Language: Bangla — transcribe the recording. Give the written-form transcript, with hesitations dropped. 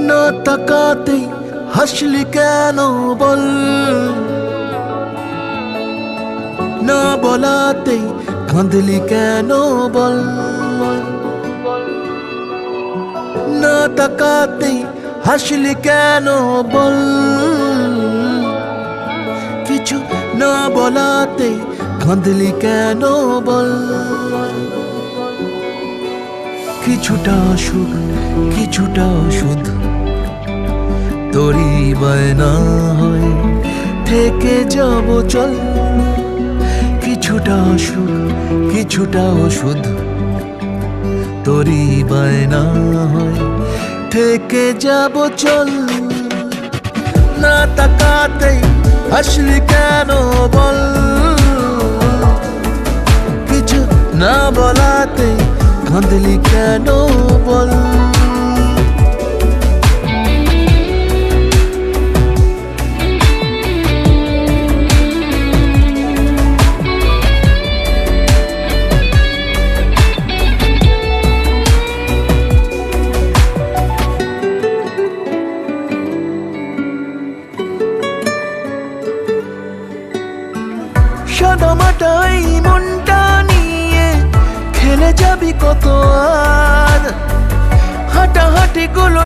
না তাকাতেই হাসলি কেন বল, না বলাতেই কাঁদলি কেন বল, না তাকাতেই হাসলি কেন বল, কিছু না বলাতেই কাঁদলি কেন বল। কিছুটা সুখ কিছুটা ওষুধ তোরই বায়না হয় থেকে যাব চল, কিছুটা সুখ কিছুটা ওষুধ তোরই বায়না হয় থেকে যাব চল। না তাকাতেই হাসলি কেন বল, কিছু না বলাতেই কাঁদলি কেন বল। সাদামাটাই মনটা নিয়ে খেলে যাবি কত আর, হাঁটাহাঁটি গুলো